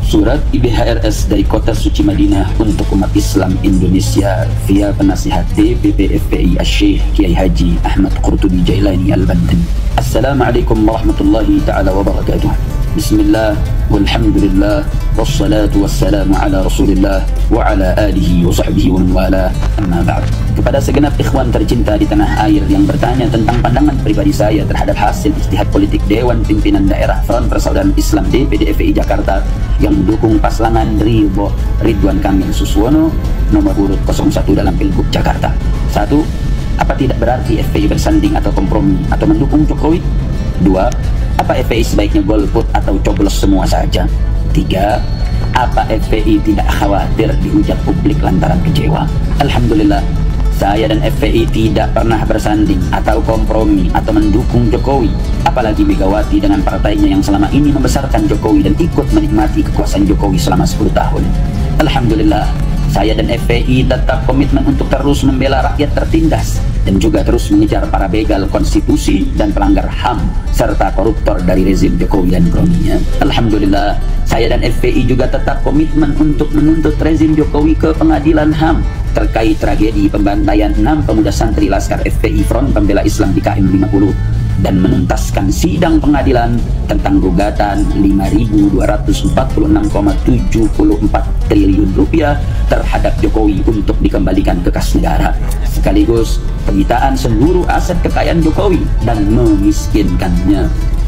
Surat IBHRS dari Kota Suci Madinah untuk umat Islam Indonesia via penasihat DPP FPI Asy-Syaikh Kiai Haji Ahmad Qurtubi Jailani Al-Banten. Assalamualaikum warahmatullahi ta'ala wabarakatuh. Bismillah, walhamdulillah, wassalatu wassalamu ala rasulillah wa ala alihi wa sahbihi wa man wala, amma ba'd. Kepada segenap ikhwan tercinta di tanah air yang bertanya tentang pandangan pribadi saya terhadap hasil ijtihad politik Dewan Pimpinan Daerah Front Persaudaraan Islam DPD FPI Jakarta yang mendukung pasangan Ridwan Kamil Suswono nomor urut 01 dalam Pilgub Jakarta. 1. Apa tidak berarti FPI bersanding atau kompromi atau mendukung Jokowi? 2. Apa FPI sebaiknya golput atau coblos semua saja? 3. Apa FPI tidak khawatir dihujat publik lantaran kecewa? Alhamdulillah, saya dan FPI tidak pernah bersanding atau kompromi atau mendukung Jokowi, apalagi Megawati dengan partainya yang selama ini membesarkan Jokowi dan ikut menikmati kekuasaan Jokowi selama 10 tahun. Alhamdulillah, saya dan FPI tetap komitmen untuk terus membela rakyat tertindas dan juga terus mengejar para begal konstitusi dan pelanggar HAM serta koruptor dari rezim Jokowi dan kroninya. Alhamdulillah, saya dan FPI juga tetap komitmen untuk menuntut rezim Jokowi ke pengadilan HAM terkait tragedi pembantaian 6 pemuda santri Laskar FPI Front Pembela Islam di KM 50 dan menuntaskan sidang pengadilan tentang gugatan 5.246,74 triliun rupiah terhadap Jokowi untuk dikembalikan ke kas negara, sekaligus penyitaan seluruh aset kekayaan Jokowi dan memiskinkannya.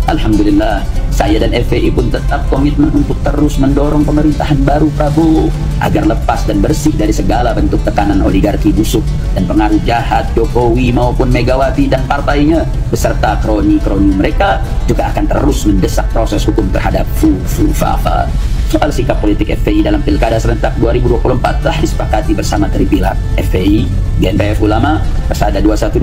Alhamdulillah, saya dan FPI pun tetap komitmen untuk terus mendorong pemerintahan baru Prabowo agar lepas dan bersih dari segala bentuk tekanan oligarki busuk dan pengaruh jahat Jokowi maupun Megawati dan partainya beserta kroni-kroni mereka juga akan terus mendesak proses hukum terhadap Fafa. Soal sikap politik FPI dalam Pilkada serentak 2024 telah disepakati bersama dari pilar FPI, GNPF Ulama, Persada 212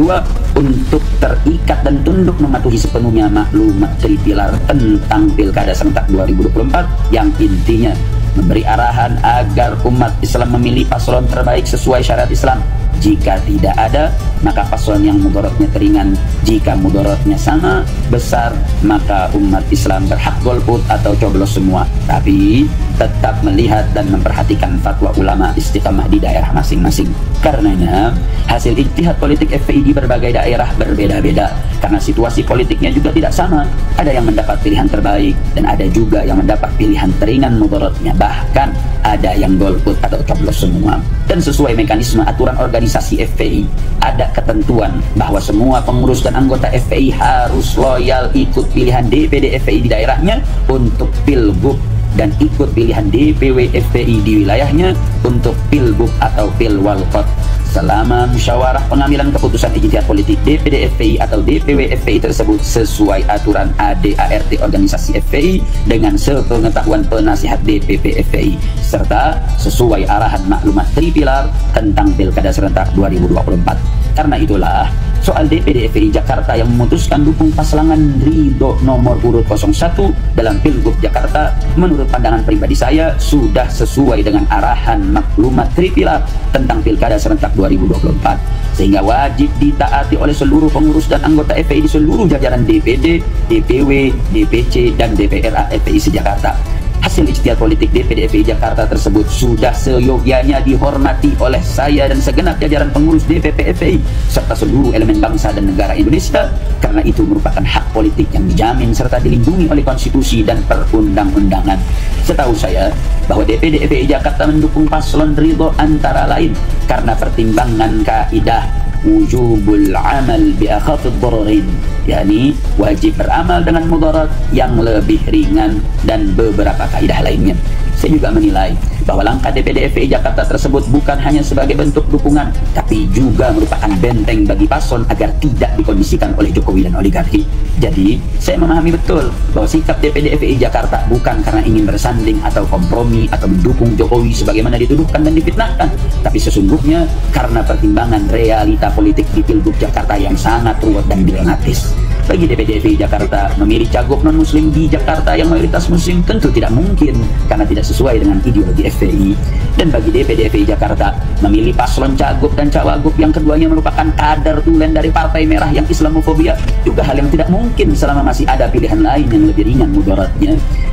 untuk terikat dan tunduk mematuhi sepenuhnya maklumat dari pilar tentang Pilkada serentak 2024 yang intinya memberi arahan agar umat Islam memilih paslon terbaik sesuai syarat Islam. Jika tidak ada, maka paslon yang mudorotnya ringan. Jika mudorotnya sama besar, maka umat Islam berhak golput atau coblos semua. Tapi tetap melihat dan memperhatikan fatwa ulama istiqamah di daerah masing-masing. Karenanya, hasil ijtihad politik FPI di berbagai daerah berbeda-beda karena situasi politiknya juga tidak sama. Ada yang mendapat pilihan terbaik dan ada juga yang mendapat pilihan teringan mudorotnya. Bahkan ada yang golput atau coblos semua. Dan sesuai mekanisme aturan organisasi FPI, ada ketentuan bahwa semua pengurus dan anggota FPI harus loyal ikut pilihan DPD FPI di daerahnya untuk Pilgub dan ikut pilihan DPW FPI di wilayahnya untuk Pilgub atau Pilwalkot selama musyawarah pengambilan keputusan ijtihad politik DPD FPI atau DPW FPI tersebut sesuai aturan ADART organisasi FPI dengan sepengetahuan penasihat DPP FPI serta sesuai arahan maklumat Tripilar tentang Pilkada serentak 2024. Karena itulah soal DPD FPI Jakarta yang memutuskan dukung pasangan Ridho nomor urut 01 dalam Pilgub Jakarta, menurut pandangan pribadi saya sudah sesuai dengan arahan maklumat Tripilar tentang Pilkada serentak 2024, sehingga wajib ditaati oleh seluruh pengurus dan anggota FPI di seluruh jajaran DPD, DPW, DPC, dan DPRA FPI se-Jakarta. Hasil ijtihad politik DPD FPI Jakarta tersebut sudah seyogyanya dihormati oleh saya dan segenap jajaran pengurus DPP FPI serta seluruh elemen bangsa dan negara Indonesia, karena itu merupakan hak politik yang dijamin serta dilindungi oleh konstitusi dan perundang-undangan. Setahu saya bahwa DPD FPI Jakarta mendukung paslon Ridho antara lain karena pertimbangan kaidah wujubul amal bi akhafid dararin, yakni wajib beramal dengan mudarat yang lebih ringan dan beberapa kaidah lainnya. Saya juga menilai bahwa langkah DPD FPI Jakarta tersebut bukan hanya sebagai bentuk dukungan, tapi juga merupakan benteng bagi paslon agar tidak dikondisikan oleh Jokowi dan oligarki. Jadi, saya memahami betul bahwa sikap DPD FPI Jakarta bukan karena ingin bersanding atau kompromi atau mendukung Jokowi sebagaimana dituduhkan dan difitnahkan, tapi sesungguhnya karena pertimbangan realita politik di Pilgub Jakarta yang sangat ruwet dan dilematis. Bagi DPD FPI Jakarta, memilih cagup non-muslim di Jakarta yang mayoritas muslim tentu tidak mungkin karena tidak sesuai dengan ideologi FPI. Dan bagi DPD FPI Jakarta, memilih paslon cagup dan cawagup yang keduanya merupakan kader tulen dari Partai Merah yang Islamofobia juga hal yang tidak mungkin selama masih ada pilihan lain yang lebih ringan mudaratnya.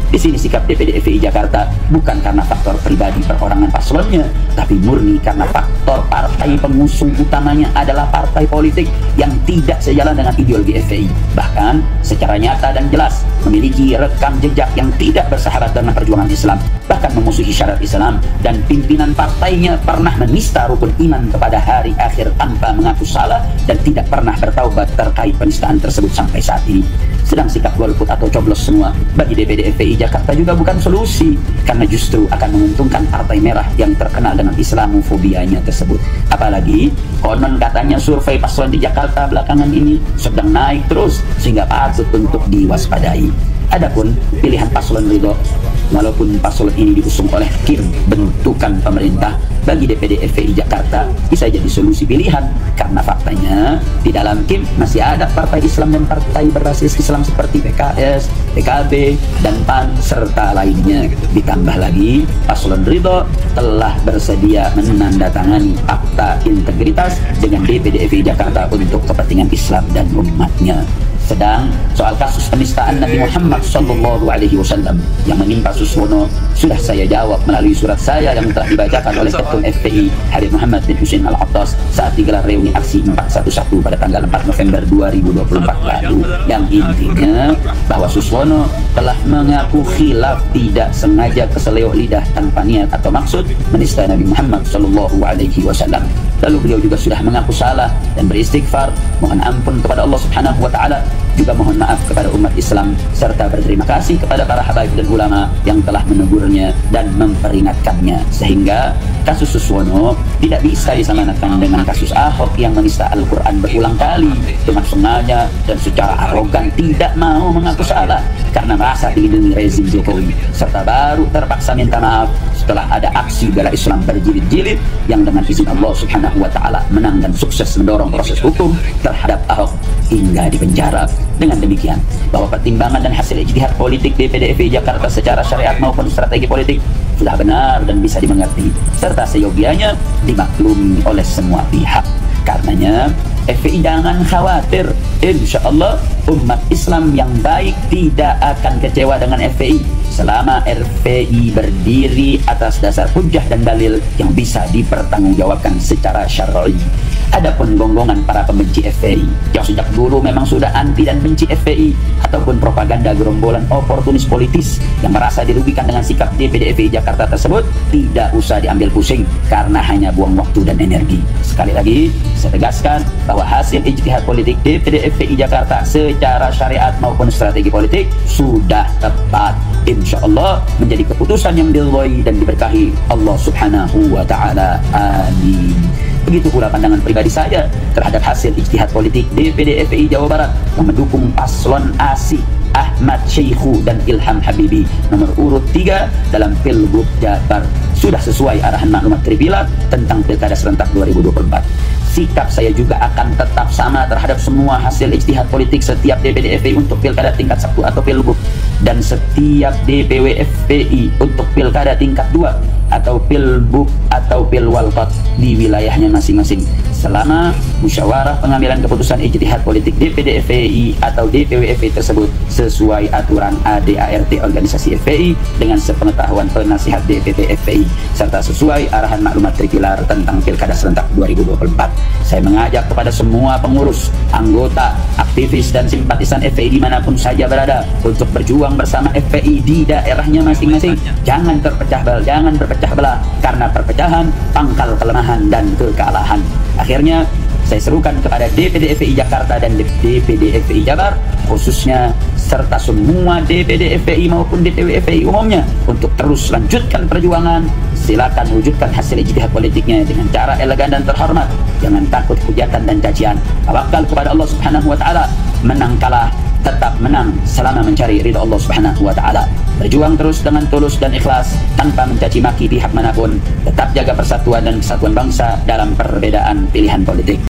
Di sini sikap DPD FPI Jakarta bukan karena faktor pribadi perorangan paslonnya, tapi murni karena faktor partai pengusung utamanya adalah partai politik yang tidak sejalan dengan ideologi FPI. Bahkan secara nyata dan jelas memiliki rekam jejak yang tidak bersahabat dengan perjuangan Islam, bahkan memusuhi syariat Islam, dan pimpinan partainya pernah menista rukun iman kepada hari akhir tanpa mengaku salah dan tidak pernah bertaubat terkait penistaan tersebut sampai saat ini. Sedang sikap golput atau coblos semua bagi DPD FPI Jakarta juga bukan solusi, karena justru akan menguntungkan partai merah yang terkenal dengan Islamofobianya tersebut. Apalagi konon katanya survei paslon di Jakarta belakangan ini sedang naik terus, sehingga patut untuk diwaspadai. Adapun pilihan paslon Ridho, walaupun paslon ini diusung oleh KIM bentukan pemerintah, bagi DPD FPI Jakarta bisa jadi solusi pilihan, karena faktanya di dalam KIM masih ada partai Islam dan partai berbasis Islam seperti PKS, PKB, dan PAN serta lainnya. Ditambah lagi paslon Ridho telah bersedia menandatangani akta integritas dengan DPD FPI Jakarta untuk kepentingan Islam dan umatnya. Sedang soal kasus penistaan Nabi Muhammad SAW yang menimpa Suswono sudah saya jawab melalui surat saya yang telah dibacakan oleh Ketum FPI Habib Muhammad bin Husain Al-Attas saat digelar reuni aksi 411 pada tanggal 4 November 2024 lalu, yang intinya bahwa Suswono telah mengaku khilaf tidak sengaja keseleo lidah tanpa niat atau maksud menista Nabi Muhammad SAW. Lalu beliau juga sudah mengaku salah dan beristighfar, mohon ampun kepada Allah Subhanahu wa Ta'ala, juga mohon maaf kepada umat Islam, serta berterima kasih kepada para habaib dan ulama yang telah menegurnya dan memperingatkannya, sehingga kasus Suswono tidak bisa disamakan dengan kasus Ahok yang menista Al-Quran berulang kali dengan sengaja dan secara arogan tidak mau mengaku salah karena merasa dilindungi rezim Jokowi, serta baru terpaksa minta maaf setelah ada aksi bela Islam berjilid-jilid yang dengan izin Allah Subhanahu wa Ta'ala menang dan sukses mendorong proses hukum terhadap Ahok hingga dipenjara. Dengan demikian, bahwa pertimbangan dan hasil ijtihad politik DPD FPI Jakarta secara syariat maupun strategi politik sudah benar dan bisa dimengerti, serta seyogianya dimaklumi oleh semua pihak. Karenanya FPI jangan khawatir, insya Allah umat Islam yang baik tidak akan kecewa dengan FPI selama FPI berdiri atas dasar hujjah dan dalil yang bisa dipertanggungjawabkan secara syar'i. Adapun gonggongan para pembenci FPI yang sejak dulu memang sudah anti dan benci FPI, ataupun propaganda gerombolan oportunis politis yang merasa dirugikan dengan sikap DPD FPI Jakarta tersebut, tidak usah diambil pusing karena hanya buang waktu dan energi. Sekali lagi saya tegaskan bahwa hasil ijtihad politik DPD FPI Jakarta secara syariat maupun strategi politik sudah tepat, insya Allah menjadi keputusan yang diridhoi dan diberkahi Allah Subhanahu wa Ta'ala. Amin. Begitu pula pandangan pribadi saya terhadap hasil ijtihad politik DPD FPI Jawa Barat yang mendukung paslon ASI Ahmad Syekhu dan Ilham Habibi nomor urut 3 dalam Pilgub Jabar. Sudah sesuai arahan maklumat Tripilar tentang Pilkada serentak 2024. Sikap saya juga akan tetap sama terhadap semua hasil ijtihad politik setiap DPD FPI untuk Pilkada tingkat 1 atau Pilgub, dan setiap DPW FPI untuk Pilkada tingkat 2 atau Pilbub atau Pilwalkot di wilayahnya masing-masing, selama musyawarah pengambilan keputusan ijtihad politik DPD FPI atau DPW FPI tersebut sesuai aturan ADART organisasi FPI dengan sepengetahuan penasihat DPP FPI, serta sesuai arahan maklumat Tripilar tentang Pilkada serentak 2024. Saya mengajak kepada semua pengurus, anggota, aktivis, dan simpatisan FPI dimanapun saja berada untuk berjuang bersama FPI di daerahnya masing-masing. Jangan terpecah belah, karena perpecahan pangkal kelemahan dan kekalahan. Akhirnya saya serukan kepada DPD FPI Jakarta dan DPD FPI Jabar khususnya, serta semua DPD FPI maupun DPW FPI umumnya, untuk terus lanjutkan perjuangan. Silakan wujudkan hasil ijtihad politiknya dengan cara elegan dan terhormat. Jangan takut hujatan dan cacian. Tawakal kepada Allah Subhanahu wa Ta'ala. Menang kalah tetap menang selama mencari ridha Allah Subhanahu wa Ta'ala. Berjuang terus dengan tulus dan ikhlas tanpa mencaci maki pihak manapun. Tetap jaga persatuan dan kesatuan bangsa dalam perbedaan pilihan politik.